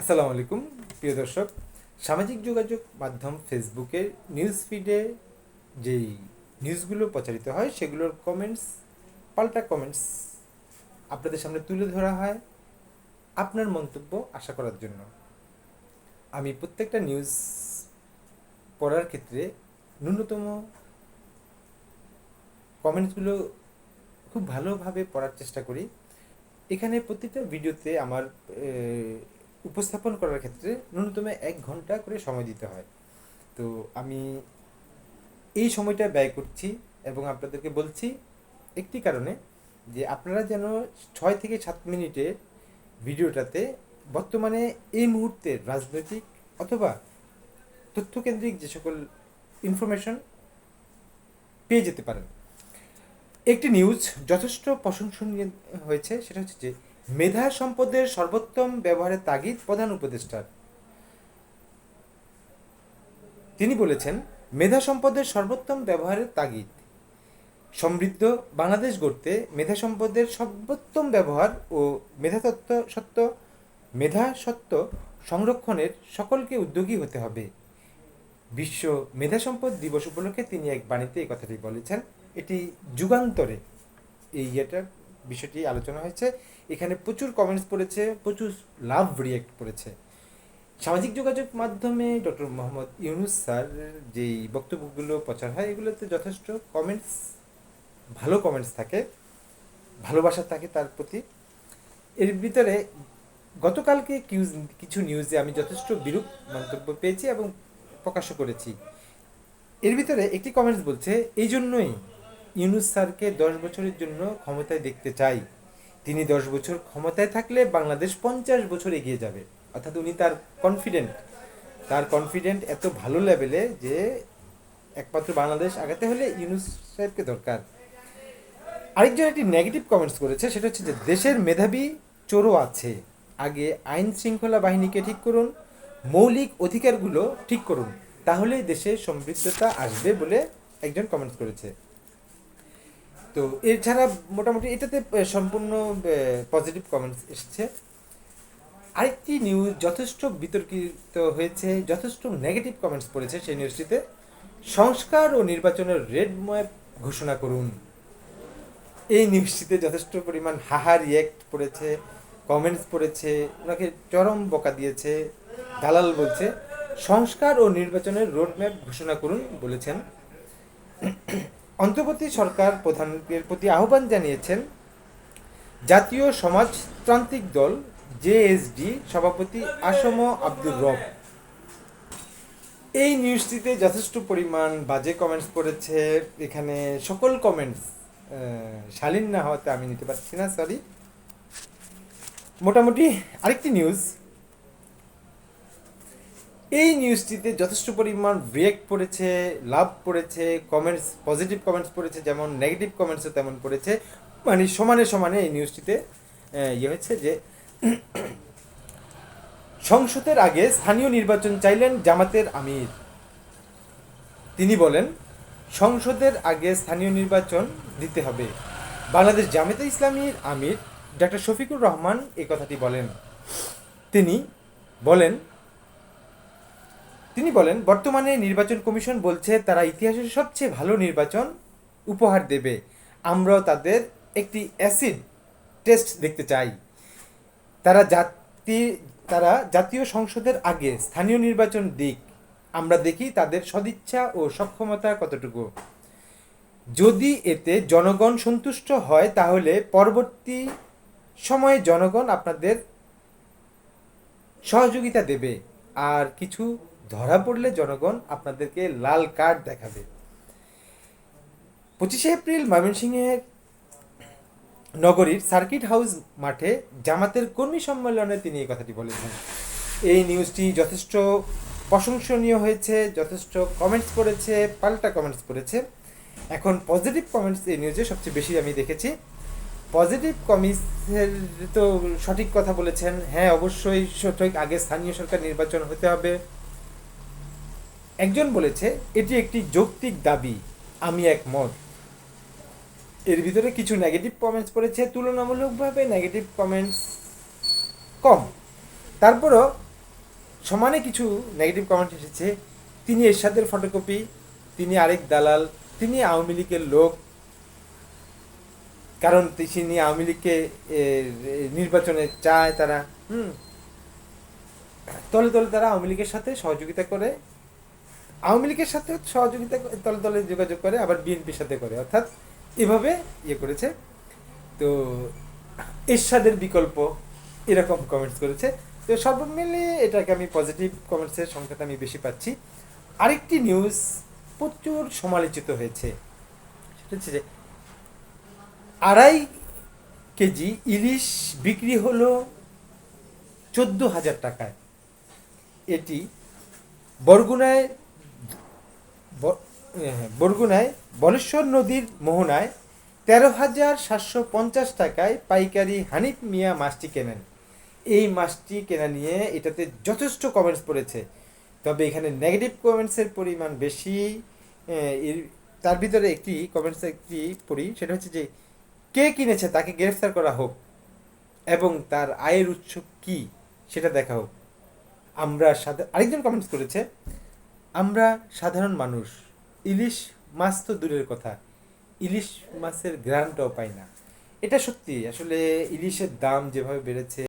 আসসালামু আলাইকুম প্রিয় দর্শক। সামাজিক যোগাযোগ মাধ্যম ফেসবুকের নিউজ ফিডে যেই নিউজগুলো প্রচারিত হয় সেগুলোর কমেন্টস, পাল্টা কমেন্টস আপনাদের সামনে তুলে ধরা হয় আপনার মন্তব্য আশা করার জন্য। আমি প্রত্যেকটা নিউজ পড়ার ক্ষেত্রে ন্যূনতম কমেন্টসগুলো খুব ভালোভাবে পড়ার চেষ্টা করি। এখানে প্রত্যেকটা ভিডিওতে আমার উপস্থাপন করার ক্ষেত্রে ন্যূনতম 1 ঘন্টা করে সময় দিতে হয়। তো আমি এই সময়টা ব্যয় করছি এবং আপনাদেরকে বলছি একটি কারণে, যে আপনারা যেন 6 থেকে 7 মিনিটের ভিডিওটাতে বর্তমানে এই মুহূর্তের রাজনৈতিক অথবা তথ্যকেন্দ্রিক যে সকল ইনফরমেশন পেয়ে যেতে পারেন। একটি নিউজ যথেষ্ট প্রশংসনীয় হয়েছে, সেটা হচ্ছে যে মেধা সম্পদের সর্বোত্তম ব্যবহারের তাগিদ প্রধান উপদেষ্টার। তিনি বলেছেন, মেধা সম্পদের সর্বোত্তম ব্যবহারের তাগিদ সমৃদ্ধ বাংলাদেশ গড়তে মেধা সম্পদের সর্বোত্তম ব্যবহার ও মেধা সত্ত্ব সংরক্ষণের সকলকে উদ্যোগী হতে হবে। বিশ্ব মেধা সম্পদ দিবস উপলক্ষে তিনি এক বাণীতে এই কথাটি বলেছেন। এটি যুগান্তরে বিষয়টি আলোচনা হয়েছে। এখানে প্রচুর কমেন্টস পড়েছে, প্রচুর লাভ রিয়েক্ট পড়েছে। সামাজিক যোগাযোগ মাধ্যমে ডক্টর মোহাম্মদ ইউনুস স্যার যেই বক্তব্যগুলো প্রচার হয় এগুলোতে যথেষ্ট কমেন্টস, ভালো কমেন্টস থাকে, ভালোবাসা থাকে তার প্রতি। এর ভিতরে গতকালকে কিছু নিউজে আমি যথেষ্ট বিরূপ মন্তব্য পেয়েছি এবং প্রকাশ করেছি। এর ভিতরে একটি কমেন্টস বলছে, এই জন্যই ইউনুস স্যারকে 10 বছরের জন্য ক্ষমতায় দেখতে চাই। তিনি 10 বছর ক্ষমতায় থাকলে বাংলাদেশ 50 বছর এগিয়ে যাবে। অর্থাৎ উনি তার কনফিডেন্ট এত ভালো লেভেলে যে একমাত্র বাংলাদেশ আগাতে হলে ইউনুস সাহেবকে দরকার। আরেকজন একটি নেগেটিভ কমেন্টস করেছে, সেটা হচ্ছে যে দেশের মেধাবী চোরও আছে, আগে আইন শৃঙ্খলা বাহিনীকে ঠিক করুন, মৌলিক অধিকারগুলো ঠিক করুন, তাহলেই দেশে সমৃদ্ধতা আসবে বলে একজন কমেন্টস করেছে। তো এছাড়া মোটামুটি এটাতে সম্পূর্ণ পজিটিভ কমেন্টস এসেছে। আরেকটি নিউজ যথেষ্ট বিতর্কিত হয়েছে, যথেষ্ট নেগেটিভ কমেন্টস পড়েছে সেই নিউজটিতে, সংস্কার ও নির্বাচনের রেড ম্যাপ ঘোষণা করুন। এই নিউজটিতে যথেষ্ট পরিমাণ হাহা রিয়েক্ট পড়েছে, কমেন্টস পড়েছে, ওনাকে চরম বকা দিয়েছে, দালাল বলছে। সংস্কার ও নির্বাচনের রোডম্যাপ ঘোষণা করুন বলেছেন। অন্তর্বর্তী সরকার প্রধানের প্রতি আহ্বান জানিয়েছেন জাতীয় সমাজতান্ত্রিক দল জেএসডি সভাপতি আসম আব্দুর রব। এই নিউজটিতে যথেষ্ট পরিমাণ বাজে কমেন্টস পড়েছে। এখানে সকল কমেন্টস শালীন না হওয়াতে আমি নিতে পারছি না, সরি। মোটামুটি আরেকটি নিউজ, এই নিউজটিতে যথেষ্ট পরিমাণ রিয়েক্ট পড়েছে, লাভ পড়েছে, কমেন্টস, পজিটিভ কমেন্টস পড়েছে যেমন, নেগেটিভ কমেন্টসও তেমন পড়েছে। মানে সমানে সমানে এই নিউজটিতে হয়েছে যে সংসদের আগে স্থানীয় নির্বাচন চাইলেন জামাতের আমির। তিনি বলেন, সংসদের আগে স্থানীয় নির্বাচন দিতে হবে। বাংলাদেশ জামায়াতে ইসলামীর আমির ডক্টর শফিকুর রহমান এই কথাটি বলেন। তিনি বলেন বর্তমানে নির্বাচন কমিশন বলছে তারা ইতিহাসের সবচেয়ে ভালো নির্বাচন উপহার দেবে। আমরাও তাদের একটি অ্যাসিড টেস্ট দেখতে চাই। তারা জাতীয় সংসদের আগে স্থানীয় নির্বাচন দিক, আমরা দেখি তাদের সদিচ্ছা ও সক্ষমতা কতটুকু। যদি এতে জনগণ সন্তুষ্ট হয় তাহলে পরবর্তী সময়ে জনগণ আপনাদের সহযোগিতা দেবে, আর কিছু ধরা পড়লে জনগণ আপনাদেরকে লাল কার্ড দেখাবে। 25 এপ্রিল ময়মনসিংহের নগরীর সার্কিট হাউস মাঠে জামাতের কর্মী সম্মেলনে তিনি এই কথাটি বলেছেন। এই নিউজটি যথেষ্ট প্রশংসনীয় হয়েছে, যথেষ্ট কমেন্টস পড়েছে, পাল্টা কমেন্টস পড়েছে। এখন পজিটিভ কমেন্টস এই নিউজে সবচেয়ে বেশি আমি দেখেছি। পজিটিভ কমেন্টসের তো সঠিক কথা বলেছেন, হ্যাঁ অবশ্যই সঠিক, আগে স্থানীয় সরকার নির্বাচন হতে হবে। একজন বলেছে এটি একটি যৌক্তিক দাবি, আমি একমত। এর ভিতরে কিছু নেগেটিভ কমেন্টস পড়েছে, তুলনামূলকভাবে নেগেটিভ কমেন্টস কম। তারপরও সমানে কিছু নেগেটিভ কমেন্ট এসেছে, তিনি এরশাদের ফটোকপি, তিনি আরেক দালাল, তিনি আওয়ামী লীগের লোক, কারণ তিনি আওয়ামী লীগকে নির্বাচনে চায় তারা, তলে তলে তারা আওয়ামী লীগের সাথে সহযোগিতা করে, আওয়ামী লীগের সাথে সহযোগিতা তলে তলে যোগাযোগ করে, আবার বিএনপির সাথে করে, অর্থাৎ এভাবে করেছে। তো এরশাদের বিকল্প এরকম কমেন্টস করেছে। তো সর্ব মিলিয়ে এটাকে আমি পজিটিভ কমেন্টসের সংখ্যাটা আমি বেশি পাচ্ছি। আরেকটি নিউজ প্রচুর সমালোচিত হয়েছে, সেটা হচ্ছে যে 2.5 কেজি ইলিশ বিক্রি হলো 14,000 টাকায়। এটি বরগুনায় বরগুনায় বলেশ্বর নদীর মোহনায় 13,750 টাকায় পাইকারি হানিফ মিয়া মাছটি কেনেন। এই মাছটি কেনা নিয়ে এটাতে যথেষ্ট কমেন্টস পড়েছে, তবে এখানে নেগেটিভ কমেন্টসের পরিমাণ বেশি। তার ভিতরে একটি কমেন্টস পড়ি, সেটা হচ্ছে যে কে কিনেছে তাকে গ্রেফতার করা হোক এবং তার আয়ের উৎস কি সেটা দেখা হোক। আরেকজন কমেন্টস করেছে, আমরা সাধারণ মানুষ, ইলিশ মাছ তো দূরের কথা, ইলিশ মাছের গ্রানটাও পাই না। এটা সত্যি, আসলে ইলিশের দাম যেভাবে বেড়েছে